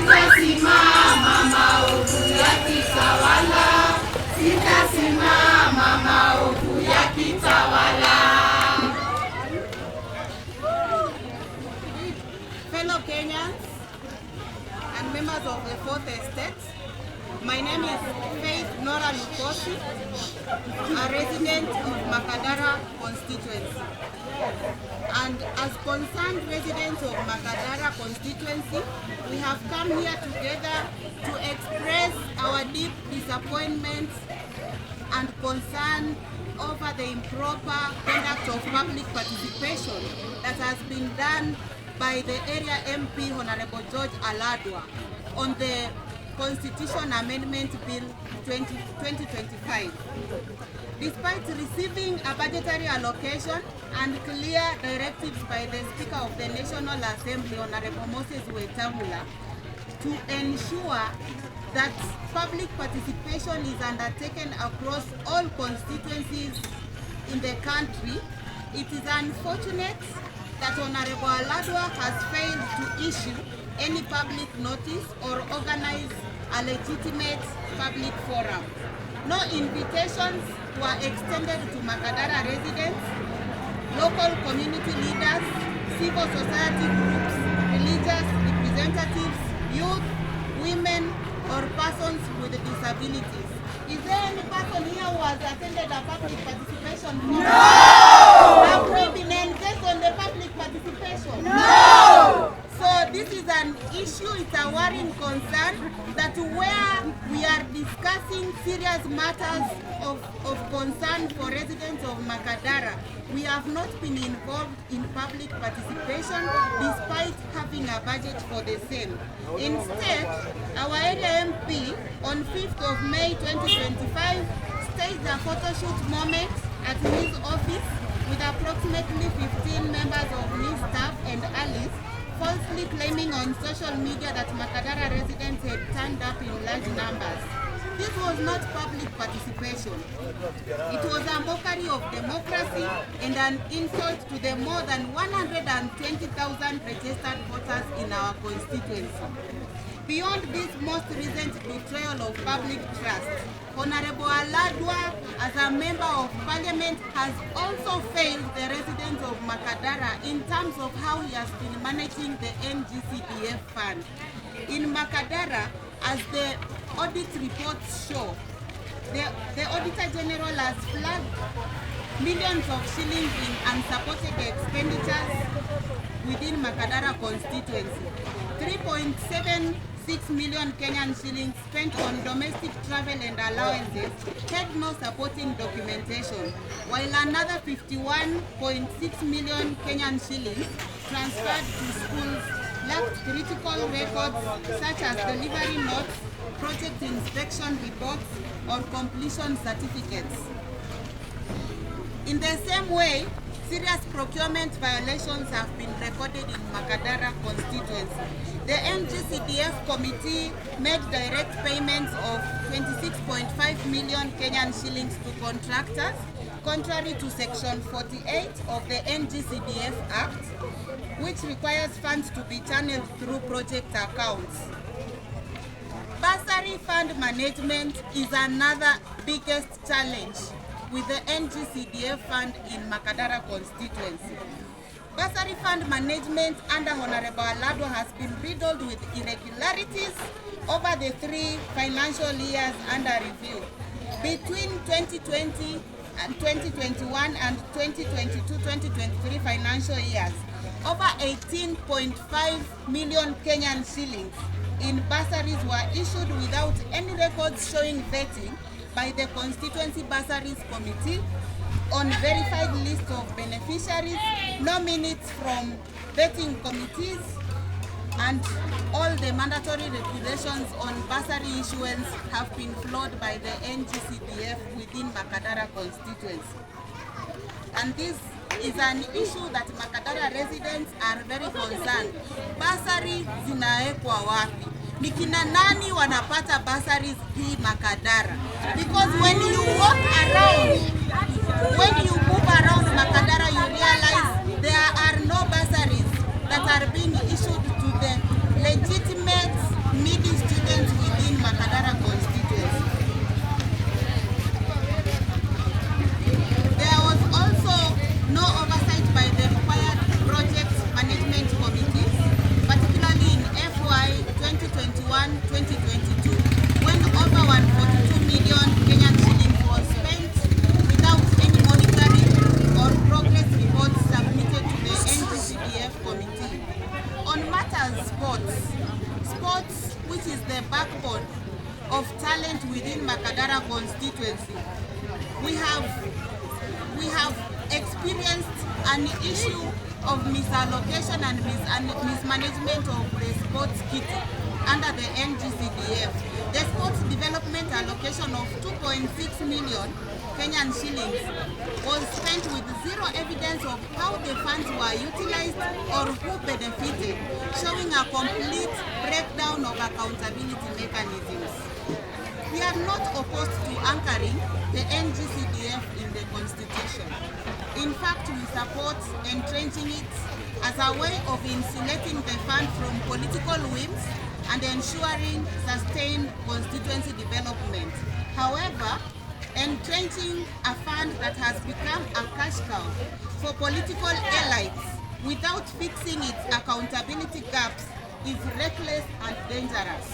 Sitasimama maovu yakitawala, sitasimama maovu yakitawala. Fellow Kenyans and members of the Fourth Estate, my name is Faith Nora Lukosi, a resident of Makadara Constituency. And as concerned residents of Makadara Constituency, we have come here together to express our deep disappointment and concern over the improper conduct of public participation that has been done by the area MP Honorable George Aladwa on the Constitution Amendment Bill 2025. Despite receiving a budgetary allocation and clear directives by the Speaker of the National Assembly, Honorable Moses Wetangula, to ensure that public participation is undertaken across all constituencies in the country, it is unfortunate that Honorable Aladwa has failed to issue any public notice or organize a legitimate public forum. No invitations were extended to Makadara residents, local community leaders, civil society groups, religious representatives, youth, women, or persons with disabilities. Is there any person here who has attended a public participation forum? No! Have we been engaged on the public participation? No! So this is an issue, it's a worrying concern that where we are discussing serious matters of concern for residents of Makadara, we have not been involved in public participation despite having a budget for the same. Instead, our area MP on 5th of May 2025 staged a photo shoot moment at his office with approximately 15 members of his staff and allies, falsely claiming on social media that Makadara residents had turned up in large numbers. This was not public participation. It was a mockery of democracy and an insult to the more than 120,000 registered voters in our constituency. Beyond this most recent betrayal of public trust, Honorable Aladwa, as a member of parliament, has also failed the residents of Makadara in terms of how he has been managing the NGCDF fund. In Makadara, as the audit reports show, the Auditor General has flagged millions of shillings in unsupported expenditures within Makadara constituency. 3.76 million Kenyan shillings spent on domestic travel and allowances had no supporting documentation, while another 51.6 million Kenyan shillings transferred to schools lacked critical records such as delivery notes, project inspection reports, or completion certificates. In the same way, serious procurement violations have been recorded in Makadara constituency. The NGCDF committee made direct payments of 26.5 million Kenyan shillings to contractors, contrary to Section 48 of the NGCDF Act, which requires funds to be channeled through project accounts. Bursary fund management is another biggest challenge with the NGCDF fund in Makadara constituency. Bursary fund management under Honorable Aladwa has been riddled with irregularities over the 3 financial years under review. Between 2020 and 2021 and 2022-2023 financial years, over 18.5 million Kenyan shillings in bursaries were issued without any records showing vetting by the Constituency Bursaries Committee on verified list of beneficiaries, no minutes from vetting committees, and all the mandatory regulations on bursary issuance have been flawed by the NGCDF within Makadara constituency. And this is an issue that Makadara residents are very concerned. Bursary zinaekwa wapi? Ni kina nani wanapata bursaries hii Makadara? Because when you walk around, when you move around Makadara, you realize there are no bursaries that are being issued to the legitimate sports, which is the backbone of talent within Makadara constituency. We have experienced an issue of misallocation and mismanagement of the sports kit under the NGCDF. The sports development allocation of 2.6 million Kenyan shillings was spent with zero evidence of how the funds were utilized or who benefited, showing a complete breakdown of accountability mechanisms. We are not opposed to anchoring the NGCDF in the Constitution. In fact, we support entrenching it as a way of insulating the fund from political whims and ensuring sustained constituency development. However, entrenching a fund that has become a cash cow for political elites without fixing its accountability gaps is reckless and dangerous.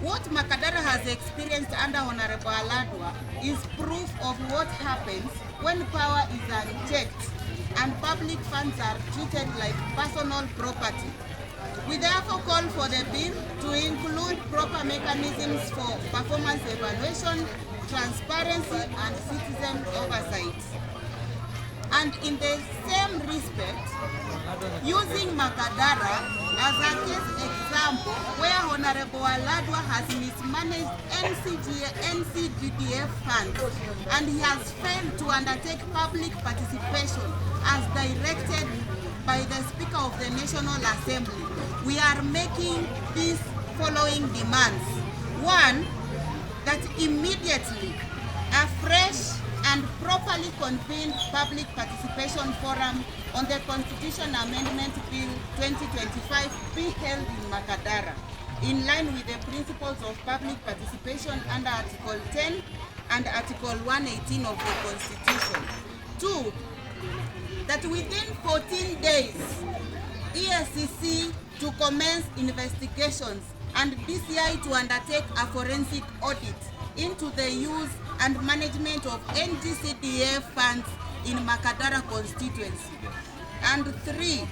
What Makadara has experienced under Honorable Aladwa is proof of what happens when power is unchecked and public funds are treated like personal property. We therefore call for the bill to include proper mechanisms for performance evaluation, transparency, and citizen oversight. And in the same respect, using Makadara as a case example where Honorable Aladwa has mismanaged NCDF funds and he has failed to undertake public participation as directed by the Speaker of the National Assembly, we are making these following demands. One, that immediately a fresh and properly convened public participation forum on the Constitution Amendment Bill 2025 be held in Makadara, in line with the principles of public participation under Article 10 and Article 118 of the Constitution. Two, that within 14 days, ESCC to commence investigations and DCI to undertake a forensic audit into the use and management of NGCDF funds in Makadara constituency. And three,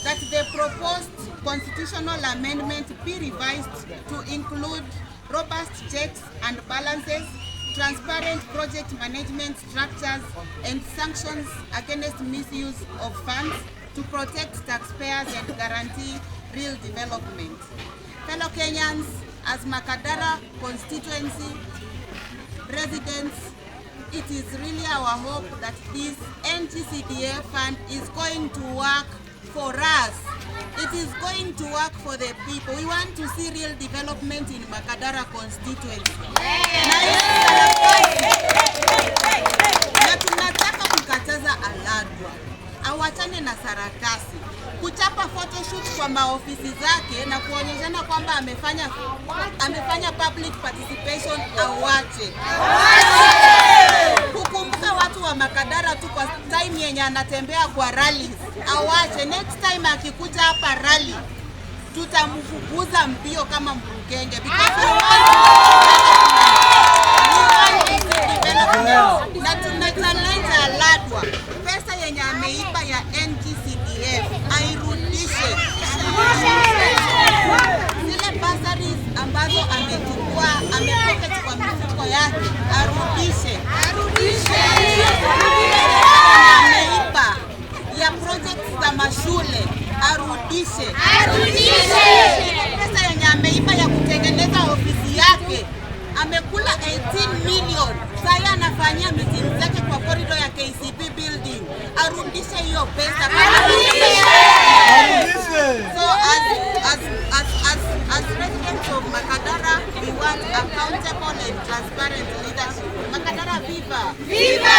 that the proposed constitutional amendment be revised to include robust checks and balances, transparent project management structures, and sanctions against misuse of funds to protect taxpayers and guarantee real development. Fellow Kenyans, as Makadara constituency residents, it is really our hope that this NGCDF fund is going to work for us. It is going to work for the people. We want to see real development in Makadara constituency. Na tunataka kukataza Aladwa awachane na sarakasi, kuchapa photoshoot kwa maofisi zake na kuonyeshana kwamba amefanya public participation. Awache kukumbuka watu wa Makadara tu kwa time yenye anatembea kwa rallies. Awache, next time akikuja hapa rally tutamfukuza mbio kama mburukenge, na tunachallenge Aladwa, pesa yenye ameiba ya NGCDF airudishe. Zile bursaries ambazo amechukua, amepocket kwa mifuko yake, arudishe. Ameiba ya projects za mashule, arudishe. Pesa yenye ameiba ya kutengeneza ofisi yake, amekula 18 million. Sasa anafanyia meeting zake kwa corridor ya KCB building. Arudishe hiyo pesa. So as residents of Makadara, we want accountable and transparent leadership. Makadara viva! Viva!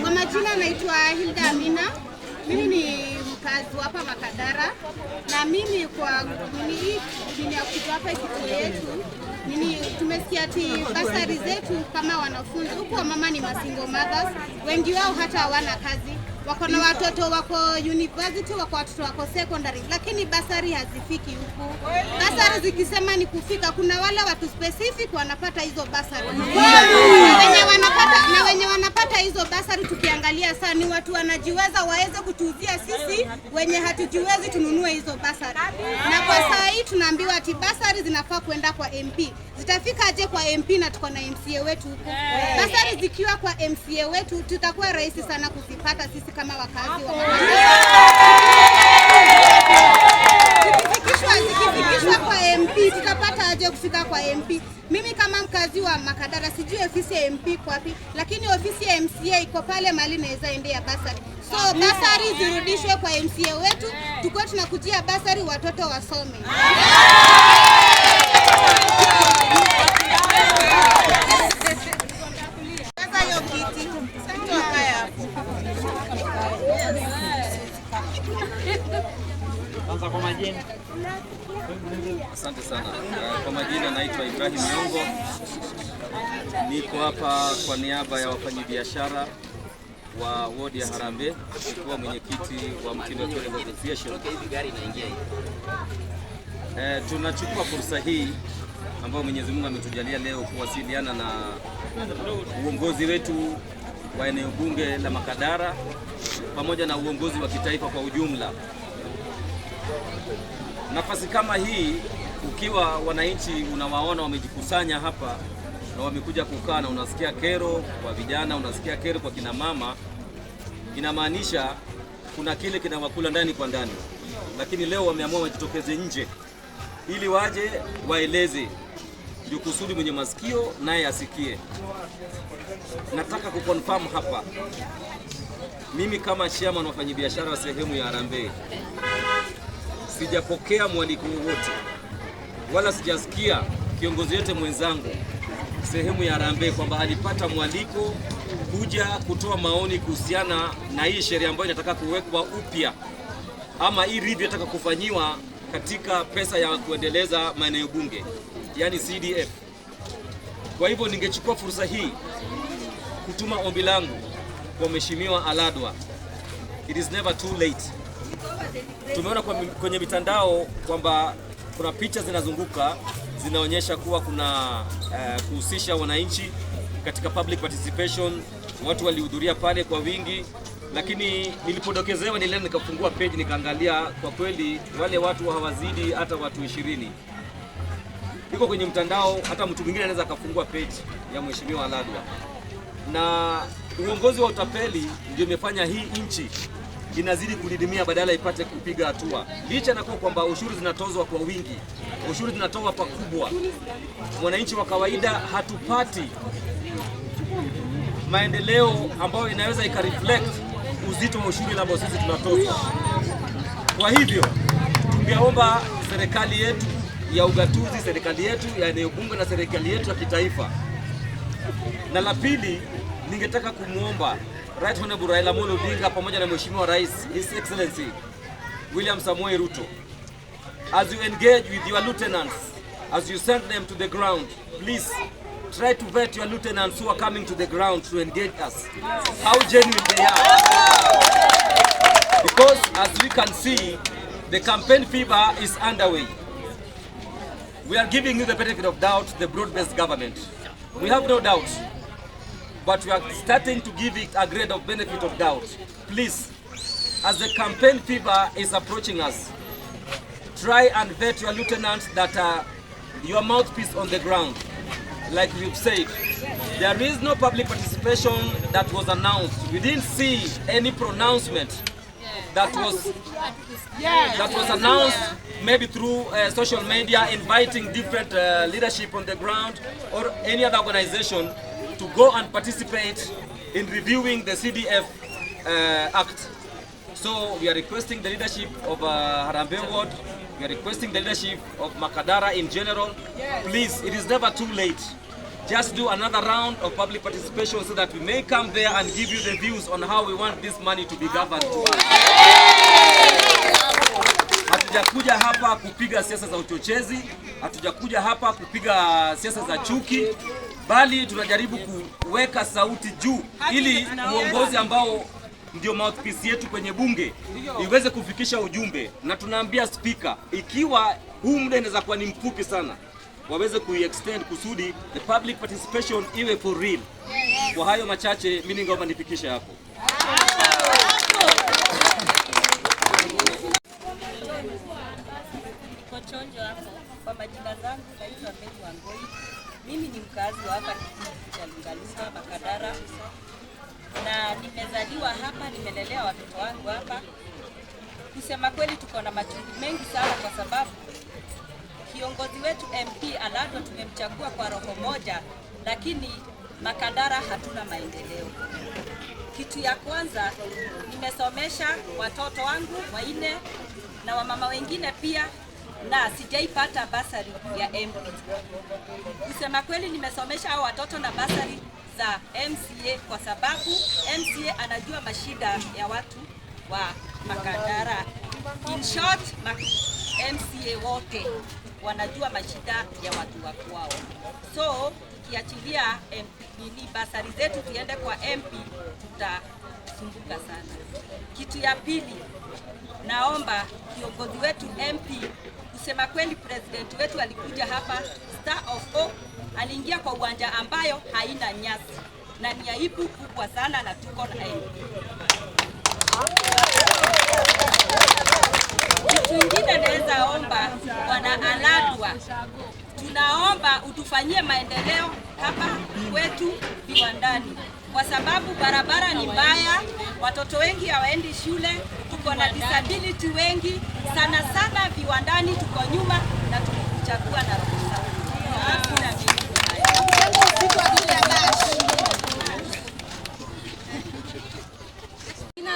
Kwa majina naitwa Hilda Amina. Mimi ni mkazi hapa Makadara, na mimi kwa nini ya kuja hapa kituo yetu, tumesikia ati basari zetu kama wanafunzi huko, mama ni single mothers, wengi wao hata hawana kazi. wako na watoto wako university, watoto wako secondary, lakini basari hazifiki huku. Basari zikisema ni kufika, kuna wale watu specific wanapata hizo basari. Na wenye wanapata hizo basari tukiangalia sana ni watu wanajiweza, waweze kutuuzia sisi wenye hatujiwezi tununue hizo basari. Na kwa saa hii tunaambiwa ati basari zinafaa kwenda kwa MP. Zitafika aje kwa MP na tuko na MCA wetu huko? Basari zikiwa kwa MCA wetu tutakuwa rahisi sana kuzipata sisi kama wakazi wa Makadara. Zikifikishwa kwa MP tutapata aje kufika kwa MP? Mimi kama mkazi wa Makadara sijui ofisi ya MP kwa wapi, lakini ofisi ya MCA iko pale mahali naweza endea basari. So basari zirudishwe kwa MCA wetu, tukue tunakujia basari watoto wasome. Asante sana. Kwa majina naitwa Ibrahim Nyongo. Niko hapa kwa niaba ya wafanyabiashara wa wodi ya Harambee, nikiwa mwenyekiti wa Mtindo Tourism Association. Tunachukua fursa hii ambayo Mwenyezi Mungu ametujalia leo kuwasiliana na uongozi wetu wa eneo bunge la Makadara pamoja na uongozi wa kitaifa kwa ujumla. Nafasi kama hii, ukiwa wananchi unawaona wamejikusanya hapa na wamekuja kukaa na unasikia kero kwa vijana, unasikia kero kwa kina mama, inamaanisha kuna kile kinawakula ndani kwa ndani. Lakini leo wameamua wajitokeze nje ili waje waeleze, ndio kusudi mwenye masikio naye asikie. Nataka kuconfirm hapa, mimi kama chairman wa wafanyabiashara wa sehemu ya Harambee sijapokea mwaliko wowote wala sijasikia kiongozi yote mwenzangu sehemu ya Harambee kwamba alipata mwaliko kuja kutoa maoni kuhusiana na hii sheria ambayo inataka kuwekwa upya ama hii review inataka kufanyiwa katika pesa ya kuendeleza maeneo bunge, yani CDF. Kwa hivyo ningechukua fursa hii kutuma ombi langu kwa Mheshimiwa Aladwa. It is never too late. Tumeona kwenye mitandao kwamba kuna picha zinazunguka zinaonyesha kuwa kuna kuhusisha wananchi katika public participation, watu walihudhuria pale kwa wingi, lakini nilipodokezewa nile nikafungua page nikaangalia, kwa kweli wale watu hawazidi hata watu 20. Iko kwenye mtandao, hata mtu mwingine anaweza akafungua page ya Mheshimiwa Aladwa. Na uongozi wa utapeli ndio imefanya hii nchi inazidi kudidimia badala ipate kupiga hatua. Licha na kwamba ushuru zinatozwa kwa wingi, ushuru zinatozwa pakubwa, mwananchi wa kawaida hatupati maendeleo ambayo inaweza ikareflect uzito wa ushuru ambao sisi tunatozwa. Kwa hivyo tungeomba serikali yetu ya ugatuzi, serikali yetu ya eneo bunge na serikali yetu ya kitaifa. Na la pili, ningetaka kumuomba Right Honorable Raila Amolo Odinga pamoja na Mheshimiwa Rais His Excellency William Samoei Ruto, as you engage with your lieutenants, as you send them to the ground, please try to vet your lieutenants who are coming to the ground to engage us, how genuine they are. Because as we can see, the campaign fever is underway. We are giving you the benefit of doubt, the broad-based government. We have no doubt, but we are starting to give it a grade of benefit of doubt. Please, as the campaign fever is approaching us, try and vet your lieutenants that are your mouthpiece on the ground. Like we've said, there is no public participation that was announced. We didn't see any pronouncement that was announced, maybe through social media, inviting different leadership on the ground or any other organization to go and participate in reviewing the CDF Act. So we are requesting the leadership of Harambee Ward, we are requesting the leadership of Makadara in general, please, it is never too late. Just do another round of public participation so that we may come there and give you the views on how we want this money to be governed to us. Hatujakuja hapa kupiga siasa za uchochezi, hatujakuja hapa kupiga siasa za chuki, bali tunajaribu kuweka sauti juu ili uongozi ambao ndio mouthpiece yetu kwenye bunge iweze kufikisha ujumbe, na tunaambia speaker, ikiwa huu muda inaweza kuwa ni mfupi sana, waweze kuextend kusudi the public participation iwe for real. Kwa hayo machache mimi ningeomba nifikishe hapo. Kochonjo hapo. Kwa majina zangu naitwa Mary Wangoi. Mimi ni mkazi wa hapa kijiji cha Lungalunga, Makadara. Na nimezaliwa hapa, nimelelea watoto wangu hapa. Kusema kweli tuko na machungu mengi sana kwa sababu kiongozi wetu MP Aladwa tumemchagua kwa roho moja, lakini Makadara hatuna maendeleo. Kitu ya kwanza, nimesomesha watoto wangu wanne na wamama wengine pia, na sijaipata basari ya MP. Kusema kweli nimesomesha hao watoto na basari za MCA kwa sababu MCA anajua mashida ya watu wa Makadara. In short, MCA wote wanajua mashida ya watu wa kwao. So tukiachilia basari zetu ziende kwa MP tutasumbuka sana. Kitu ya pili, naomba kiongozi wetu MP, kusema kweli president wetu alikuja hapa Star of Hope, aliingia kwa uwanja ambayo haina nyasi na ni aibu kubwa sana, na tuko na MP. Kitu kingine naweza omba Bwana Aladwa, tunaomba utufanyie maendeleo hapa kwetu Viwandani, kwa sababu barabara ni mbaya, watoto wengi hawaendi shule, tuko na disability wengi sana sana. Viwandani tuko nyuma na tulikuchagua na roho safi.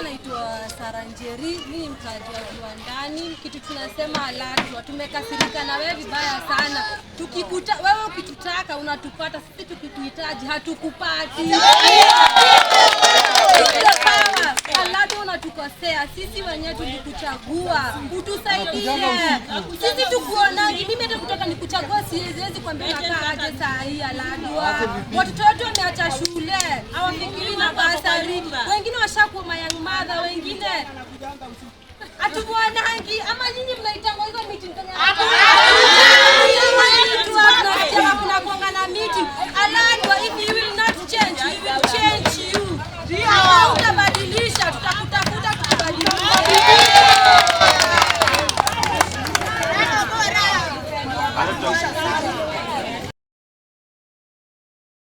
Naitwa Saranjeri, mimi mkaji wa Viwandani. Kitu tunasema Aladwa, tumekasirika na wewe vibaya sana. Tukikuta wewe ukitutaka unatupata, sisi tukikuhitaji hatukupati. Aladwa unatukosea, sisi wenyewe tulikuchagua, utusaidie. Sisi tukuonangi, mimi hata kutoka nikuchagua siwezi kwambia nakaa aje saa hii Aladwa. Watoto wetu wameacha shule, hawafikiri na basari. Wengine washakuwa mayang mother, wengine atubuanangi ama nini